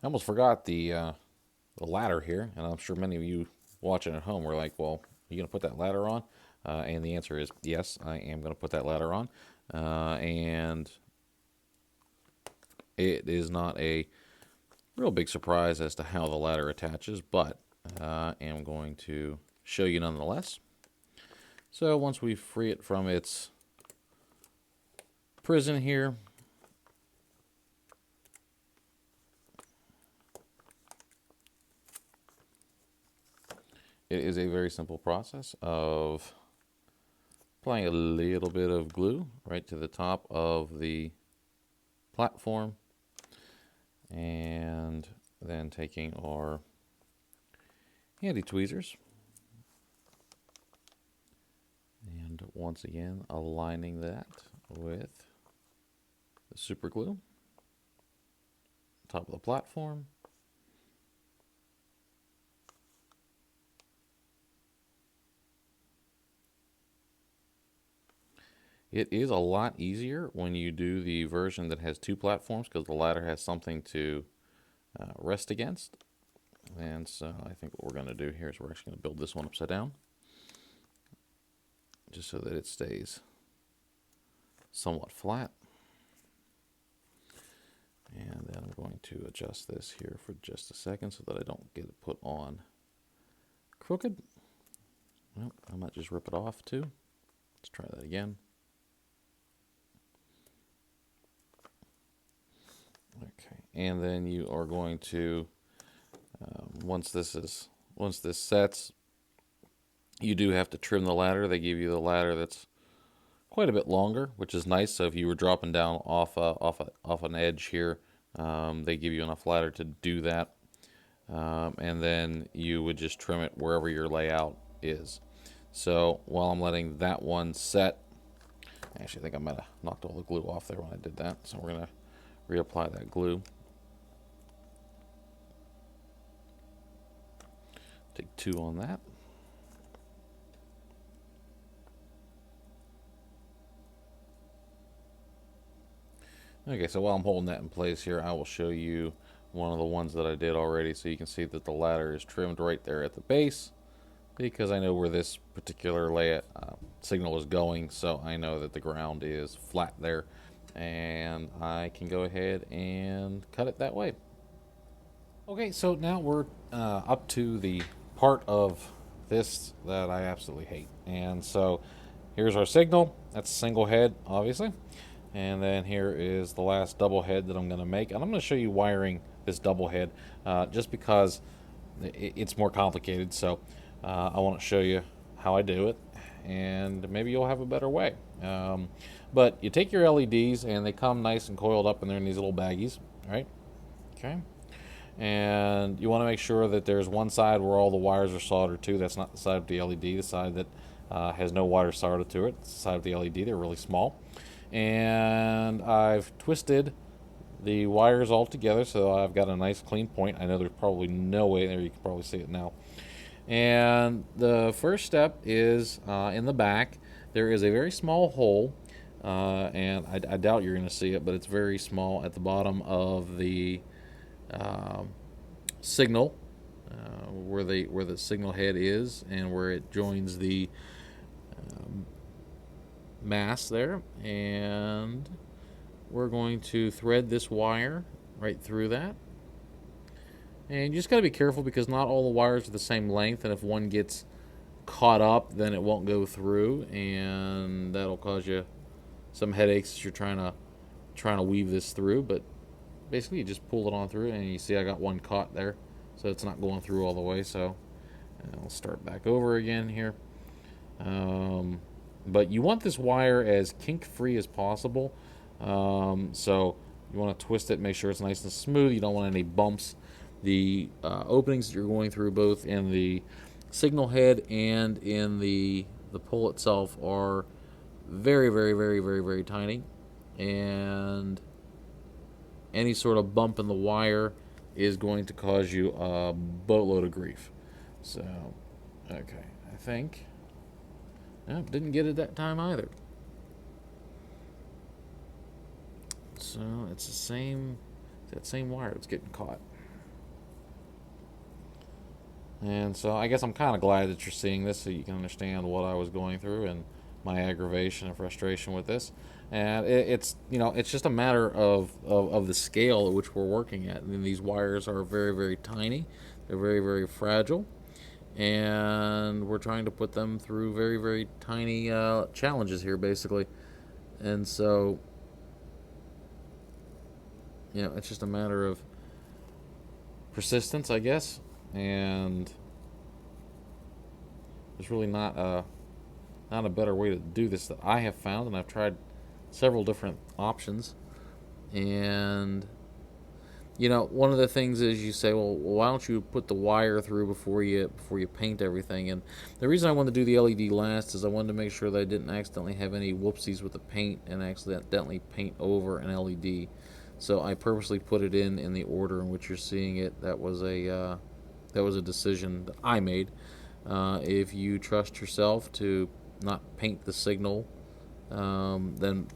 I almost forgot the ladder here, and I'm sure many of you watching at home were like, well, are you going to put that ladder on? And the answer is yes, I am going to put that ladder on. And it is not a real big surprise as to how the ladder attaches, but I am going to show you nonetheless. So once we free it from its prison here, it is a very simple process of applying a little bit of glue right to the top of the platform, and then taking our handy tweezers and once again aligning that with the super glue top of the platform. It is a lot easier when you do the version that has two platforms because the ladder has something to rest against. And so I think what we're going to do here is we're actually going to build this one upside down just so that it stays somewhat flat. And then I'm going to adjust this here for just a second so that I don't get it put on crooked. Well, I might just rip it off too. Let's try that again. Okay, and then you are going to once this sets, you do have to trim the ladder. They give you the ladder that's quite a bit longer, which is nice. So if you were dropping down off an edge here, they give you enough ladder to do that, and then you would just trim it wherever your layout is. So while I'm letting that one set, actually I think I might have knocked all the glue off there when I did that. So we're gonna reapply that glue. Take 2 on that. Okay, so while I'm holding that in place here, I will show you one of the ones that I did already so you can see that the ladder is trimmed right there at the base because I know where this particular layout signal is going, so I know that the ground is flat there and I can go ahead and cut it that way. Okay, so now we're up to the part of this that I absolutely hate. And so here's our signal. That's a single head, obviously. And then here is the last double head that I'm going to make. And I'm going to show you wiring this double head just because it's more complicated. So I want to show you how I do it. And maybe you'll have a better way. But you take your LEDs and they come nice and coiled up and they're in these little baggies, right? Okay. And you want to make sure that there's one side where all the wires are soldered to. That's not the side of the LED. The side that has no wires soldered to it. It's the side of the LED. They're really small. And I've twisted the wires all together so I've got a nice clean point. I know there's probably no way there. You can probably see it now. And the first step is in the back. There is a very small hole, and I doubt you're going to see it, but it's very small at the bottom of the signal, where the signal head is and where it joins the mast there, and we're going to thread this wire right through that. And you just got to be careful because not all the wires are the same length, and if one gets caught up then it won't go through, and that'll cause you some headaches as you're trying to weave this through. But basically you just pull it on through, and you see I got one caught there, so it's not going through all the way. So I'll start back over again here. But you want this wire as kink free as possible, so you want to twist it, make sure it's nice and smooth. You don't want any bumps. The openings that you're going through both in the signal head and in the pole itself are very, very, very, very, very tiny, and any sort of bump in the wire is going to cause you a boatload of grief. So, okay, I think. Nope, didn't get it that time either. So it's that same wire that's getting caught. And so I guess I'm kind of glad that you're seeing this so you can understand what I was going through and my aggravation and frustration with this. And it's it's just a matter of the scale at which we're working at. And these wires are very, very tiny. They're very, very fragile. And we're trying to put them through very, very tiny challenges here, basically. And so, it's just a matter of persistence, I guess. And there's really not a better way to do this that I have found, and I've tried several different options. And one of the things is you say, well, why don't you put the wire through before you paint everything? And the reason I wanted to do the LED last is I wanted to make sure that I didn't accidentally have any whoopsies with the paint and accidentally paint over an LED. So I purposely put it in the order in which you're seeing it. That was a decision that I made. If you trust yourself to not paint the signal, then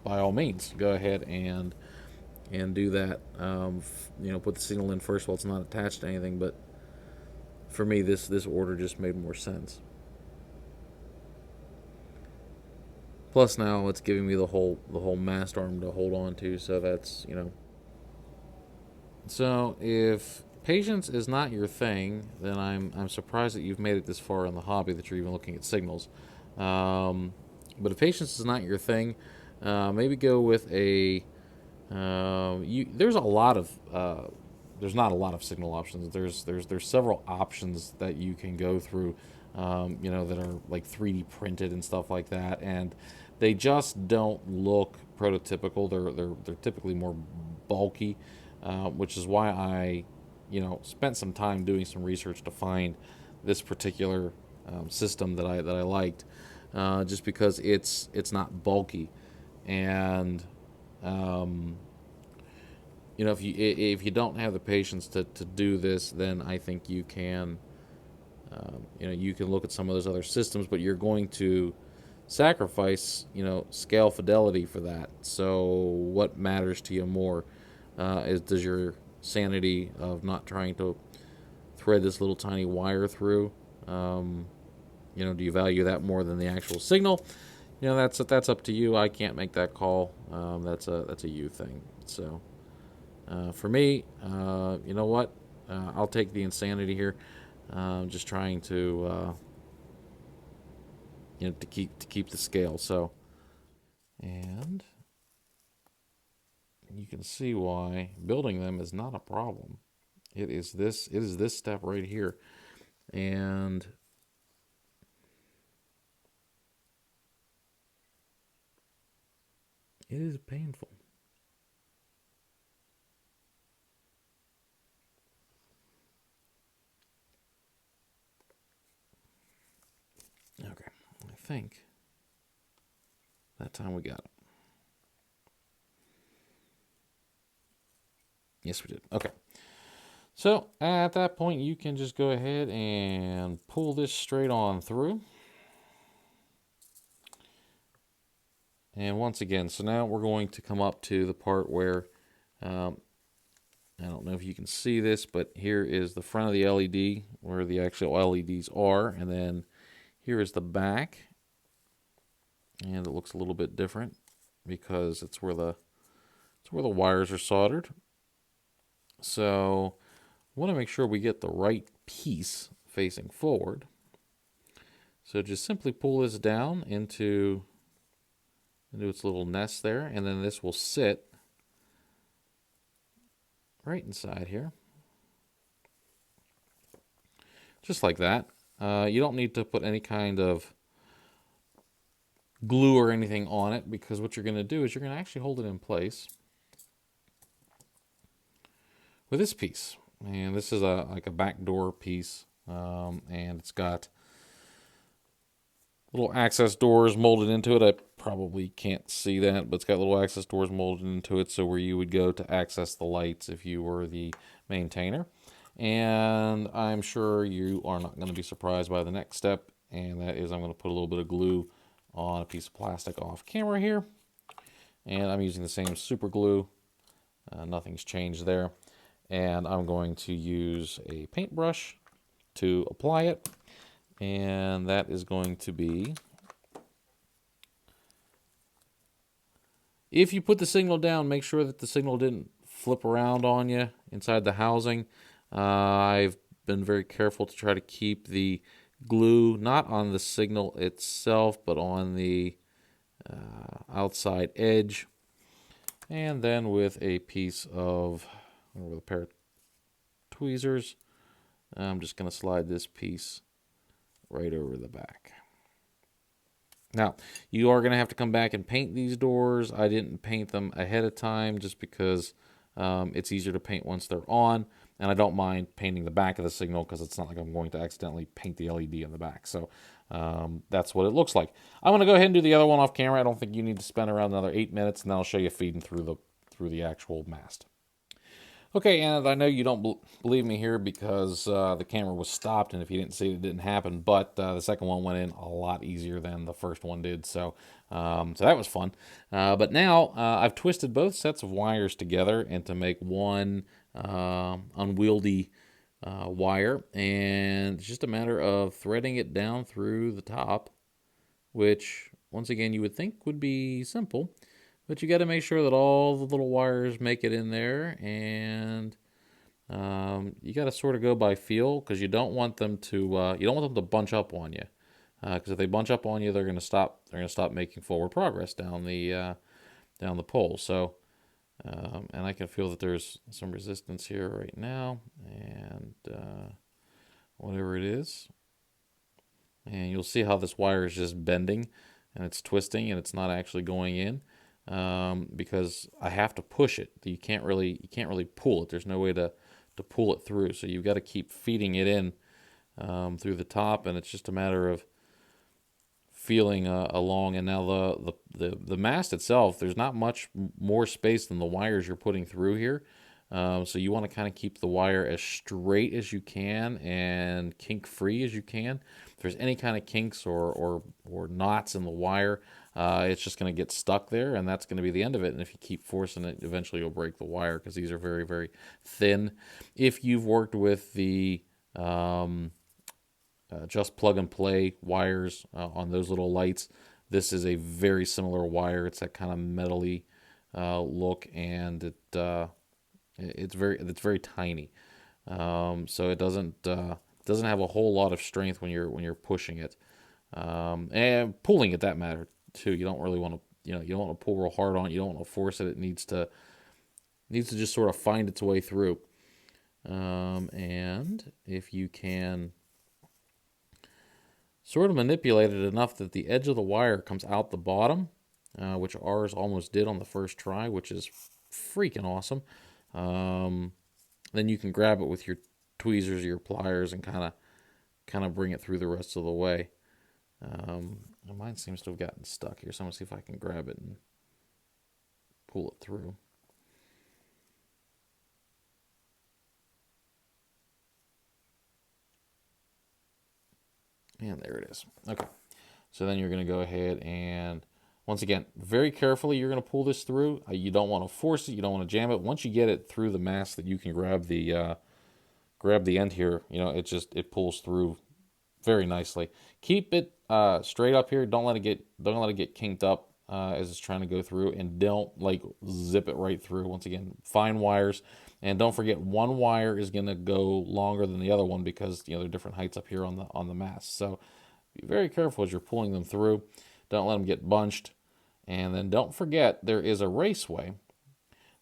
by all means go ahead and do that. Put the signal in first while it's not attached to anything. But for me, this order just made more sense. Plus, now it's giving me the whole mast arm to hold on to. So that's. So if patience is not your thing, then I'm surprised that you've made it this far in the hobby that you're even looking at signals. But if patience is not your thing, maybe go with a. There's a lot of there's not a lot of signal options. There's several options that you can go through, that are like 3D printed and stuff like that, and they just don't look prototypical. They're typically more bulky, which is why I, spent some time doing some research to find this particular system that I liked, just because it's not bulky, and if you don't have the patience to do this, then I think you can, you can look at some of those other systems, but you're going to sacrifice, scale fidelity for that. So what matters to you more? Does your sanity of not trying to thread this little tiny wire through? Do you value that more than the actual signal? That's up to you. I can't make that call. That's a you thing. So for me, you know what? I'll take the insanity here. Just trying to to keep the scale. So, and you can see why building them is not a problem. It is this step right here, and it is painful. Okay, I think that time we got it. Yes, we did. Okay. So at that point, you can just go ahead and pull this straight on through. And once again, so now we're going to come up to the part where, I don't know if you can see this, but here is the front of the LED where the actual LEDs are. And then here is the back. And it looks a little bit different because it's where the wires are soldered. So I want to make sure we get the right piece facing forward. So just simply pull this down into its little nest there, and then this will sit right inside here. Just like that. You don't need to put any kind of glue or anything on it, because what you're going to do is you're going to actually hold it in place with this piece. And this is like a backdoor piece, and it's got little access doors molded into it. I probably can't see that, but it's got little access doors molded into it, so where you would go to access the lights if you were the maintainer. And I'm sure you are not going to be surprised by the next step, and that is I'm going to put a little bit of glue on a piece of plastic off camera here. And I'm using the same super glue. Nothing's changed there. And I'm going to use a paintbrush to apply it. And that is going to be, if you put the signal down, make sure that the signal didn't flip around on you inside the housing. I've been very careful to try to keep the glue not on the signal itself, but on the outside edge. And then with a piece of, or with a pair of tweezers, I'm just going to slide this piece right over the back. Now, you are going to have to come back and paint these doors. I didn't paint them ahead of time just because it's easier to paint once they're on. And I don't mind painting the back of the signal because it's not like I'm going to accidentally paint the LED on the back. So that's what it looks like. I'm going to go ahead and do the other one off camera. I don't think you need to spend around another 8 minutes, and then I'll show you feeding through the actual mast. Okay, and I know you don't believe me here because the camera was stopped, and if you didn't see it, it didn't happen. But the second one went in a lot easier than the first one did, so that was fun. But now I've twisted both sets of wires together and to make one unwieldy wire, and it's just a matter of threading it down through the top, which, once again, you would think would be simple. But you got to make sure that all the little wires make it in there, and you got to sort of go by feel because you don't want them to bunch up on you. Because if they bunch up on you, they're going to stop. They're going to stop making forward progress down the pole. So, and I can feel that there's some resistance here right now, and whatever it is, and you'll see how this wire is just bending, and it's twisting, and it's not actually going in. Because I have to push it. You can't really pull it. There's no way to pull it through. So you've got to keep feeding it in through the top, and it's just a matter of feeling along. And now the mast itself, there's not much more space than the wires you're putting through here. So you want to kind of keep the wire as straight as you can and kink free as you can. If there's any kind of kinks or knots in the wire, it's just going to get stuck there, and that's going to be the end of it. And if you keep forcing it, eventually you'll break the wire because these are very, very thin. If you've worked with the just plug and play wires on those little lights, this is a very similar wire. It's that kind of metally look, and it's very tiny. So it doesn't have a whole lot of strength when you're pushing it, and pulling it, that matter too. You don't really want to, you don't want to pull real hard on it. You don't want to force it. It needs to just sort of find its way through. And if you can sort of manipulate it enough that the edge of the wire comes out the bottom, which ours almost did on the first try, which is freaking awesome. Then you can grab it with your tweezers or your pliers and kind of bring it through the rest of the way. Mine seems to have gotten stuck here, so I'm going to see if I can grab it and pull it through. And there it is. Okay. So then you're going to go ahead and, once again, very carefully, you're going to pull this through. You don't want to force it. You don't want to jam it. Once you get it through the mast, that you can grab the end here. It pulls through very nicely. Keep it straight up here. Don't let it get kinked up as it's trying to go through, and don't zip it right through. Once again, fine wires, and don't forget one wire is going to go longer than the other one because they're different heights up here on the mast. So be very careful as you're pulling them through. Don't let them get bunched, and then don't forget there is a raceway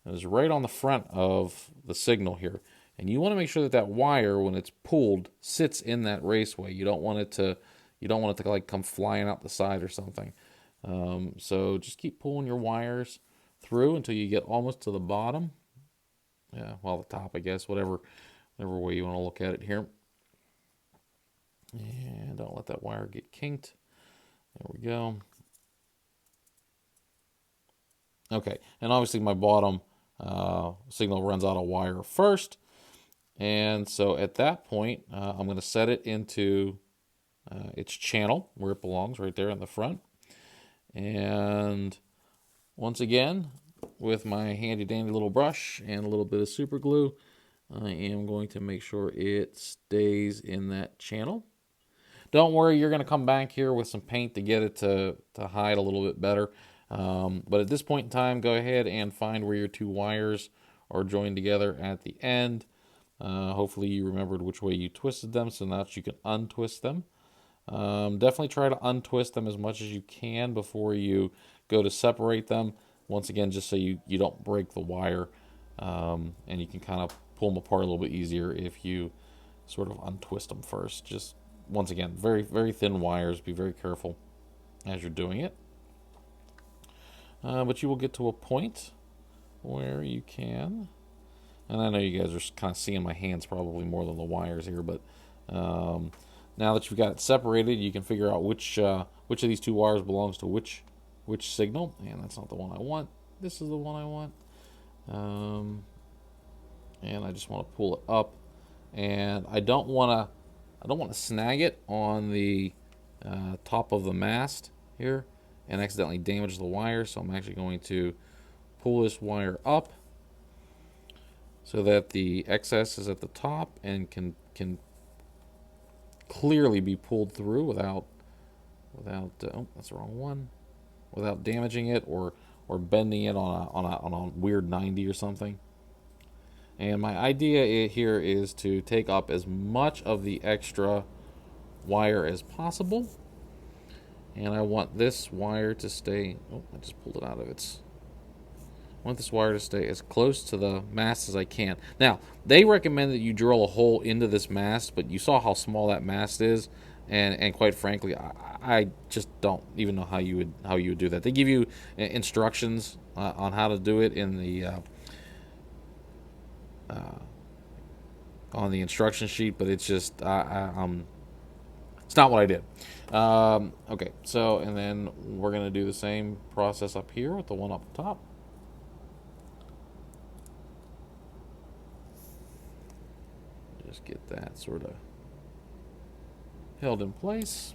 that is right on the front of the signal here. And you want to make sure that wire, when it's pulled, sits in that raceway. You don't want it to come flying out the side or something. So just keep pulling your wires through until you get almost to the bottom. Yeah, the top, I guess, whatever way you want to look at it here. And don't let that wire get kinked. There we go. Okay, and obviously my bottom signal runs out of wire first. And so at that point, I'm going to set it into its channel where it belongs, right there in the front. And once again, with my handy dandy little brush and a little bit of super glue, I am going to make sure it stays in that channel. Don't worry, you're going to come back here with some paint to get it to hide a little bit better. But at this point in time, go ahead and find where your two wires are joined together at the end. Hopefully you remembered which way you twisted them, so now that you can untwist them. Definitely try to untwist them as much as you can before you go to separate them. Once again, just so you don't break the wire, and you can kind of pull them apart a little bit easier if you sort of untwist them first. Just once again, very, very thin wires. Be very careful as you're doing it. But you will get to a point where you can, and I know you guys are kind of seeing my hands probably more than the wires here, but now that you've got it separated, you can figure out which of these two wires belongs to which signal. And that's not the one I want. This is the one I want. And I just want to pull it up, and I don't want to snag it on the top of the mast here and accidentally damage the wire. So I'm actually going to pull this wire up so that the excess is at the top and can clearly be pulled through without oh, that's the wrong one, without damaging it or bending it on a weird 90 or something. And my idea here is to take up as much of the extra wire as possible. And I want this wire to stay, oh, I just pulled it out of its, I want this wire to stay as close to the mast as I can. Now, they recommend that you drill a hole into this mast, but you saw how small that mast is, and quite frankly, I just don't even know how you would do that. They give you instructions on how to do it in the on the instruction sheet, but it's just it's not what I did. Okay, so and then we're gonna do the same process up here with the one up top. Just get that sort of held in place.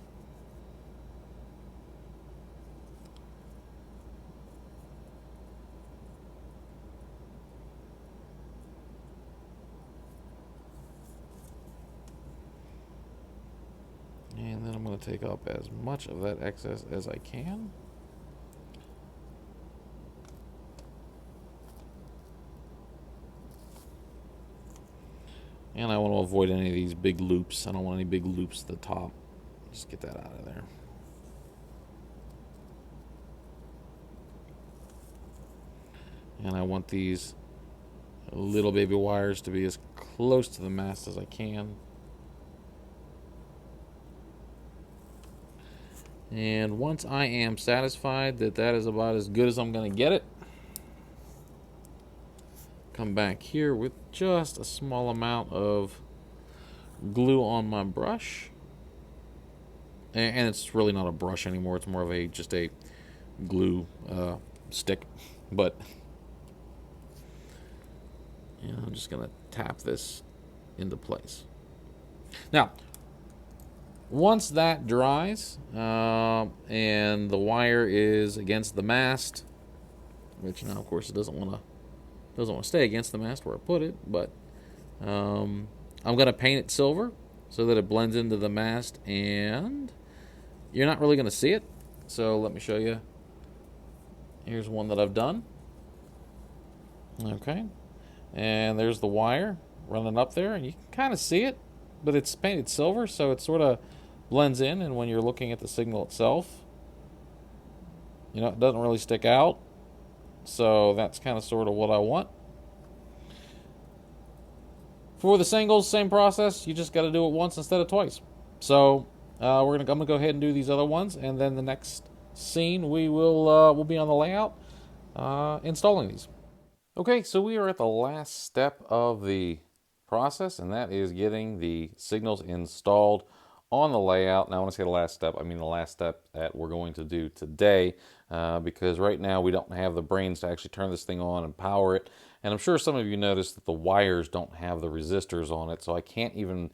And then I'm going to take up as much of that excess as I can. And I want to avoid any of these big loops. I don't want any big loops at the top. Just get that out of there. And I want these little baby wires to be as close to the mast as I can. And once I am satisfied that that is about as good as I'm going to get it, come back here with just a small amount of glue on my brush. And it's really not a brush anymore. It's more of just a glue stick. But I'm just going to tap this into place. Now, once that dries and the wire is against the mast, which now of course it doesn't want to stay against the mast where I put it, but I'm going to paint it silver so that it blends into the mast, and you're not really going to see it. So let me show you. Here's one that I've done. Okay, and there's the wire running up there, and you can kind of see it, but it's painted silver, so it sort of blends in, and when you're looking at the signal itself, it doesn't really stick out. So that's kind of sort of what I want. For the singles, same process. You just got to do it once instead of twice. So I'm gonna go ahead and do these other ones, and then the next scene we'll be on the layout installing these. Okay, so we are at the last step of the process, and that is getting the signals installed on the layout. Now, when I say the last step, I mean the last step that we're going to do today, because right now we don't have the brains to actually turn this thing on and power it. And I'm sure some of you noticed that the wires don't have the resistors on it, so I can't even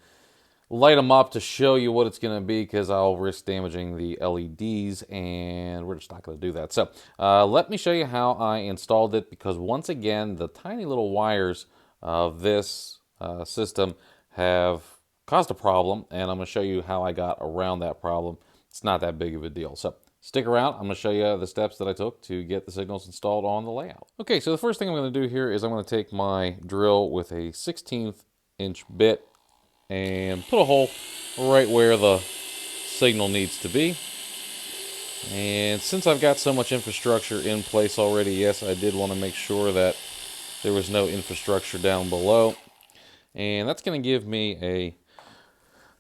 light them up to show you what it's going to be because I'll risk damaging the LEDs, and we're just not going to do that. So let me show you how I installed it, because once again, the tiny little wires of this system have caused a problem, and I'm going to show you how I got around that problem. It's not that big of a deal. So stick around. I'm going to show you the steps that I took to get the signals installed on the layout. Okay, so the first thing I'm going to do here is I'm going to take my drill with a 1/16 inch bit and put a hole right where the signal needs to be. And since I've got so much infrastructure in place already, yes, I did want to make sure that there was no infrastructure down below. And that's going to give me a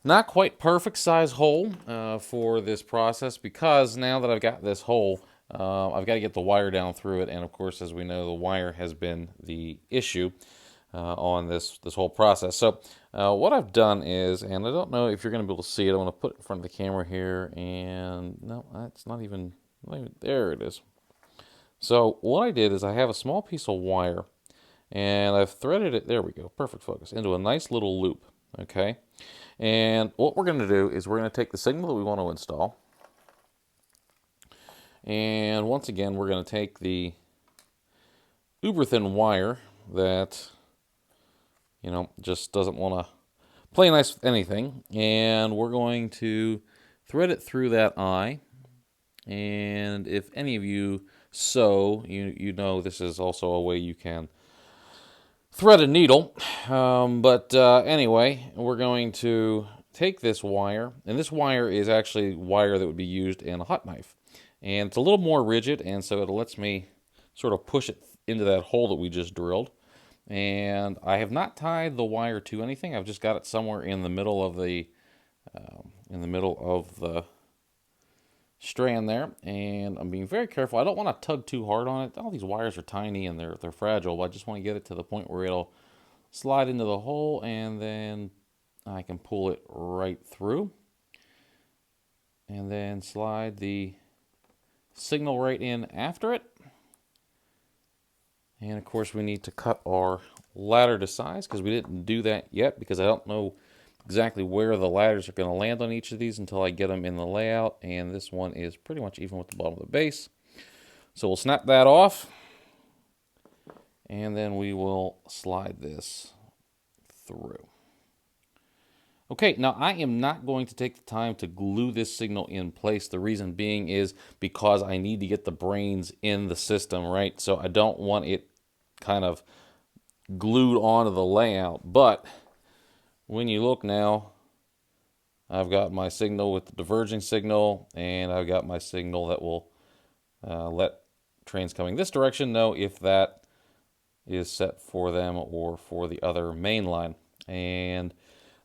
not quite perfect size hole for this process, because now that I've got this hole, I've got to get the wire down through it. And of course, as we know, the wire has been the issue on this whole process. So what I've done is, and I don't know if you're going to be able to see it, I'm going to put it in front of the camera here, and no, that's not even there it is. So what I did is I have a small piece of wire, and I've threaded it, there we go, perfect focus, into a nice little loop, okay? And what we're going to do is we're going to take the signal that we want to install, and once again we're going to take the uber thin wire that, you know, just doesn't want to play nice with anything, and we're going to thread it through that eye. And if any of you sew, you know this is also a way you can thread a needle. Anyway, we're going to take this wire, and this wire is actually wire that would be used in a hot knife, and it's a little more rigid, and so it lets me sort of push it into that hole that we just drilled. And I have not tied the wire to anything. I've just got it somewhere in the middle of the strand there, and I'm being very careful. I don't want to tug too hard on it. All these wires are tiny and they're fragile, but I just want to get it to the point where it'll slide into the hole, and then I can pull it right through, and then slide the signal right in after it. And of course we need to cut our ladder to size, because we didn't do that yet, because I don't know exactly where the ladders are going to land on each of these until I get them in the layout. And this one is pretty much even with the bottom of the base. So we'll snap that off, and then we will slide this through. Okay, now I am not going to take the time to glue this signal in place. The reason being is because I need to get the brains in the system, right? So I don't want it kind of glued onto the layout. But when you look now, I've got my signal with the diverging signal, and I've got my signal that will let trains coming this direction know if that is set for them or for the other main line. And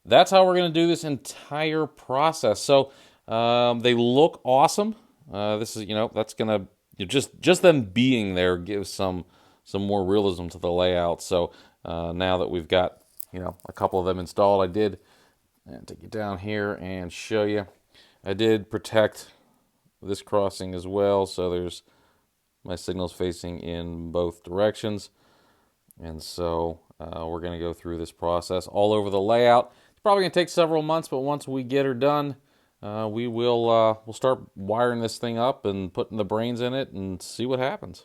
that's how we're going to do this entire process. So they look awesome. This is, that's going to, just them being there gives some more realism to the layout. So now that we've got, a couple of them installed, I did take you down here and show you. I did protect this crossing as well, so there's my signals facing in both directions. And so we're going to go through this process all over the layout. It's probably going to take several months, but once we get her done, we'll start wiring this thing up and putting the brains in it and see what happens.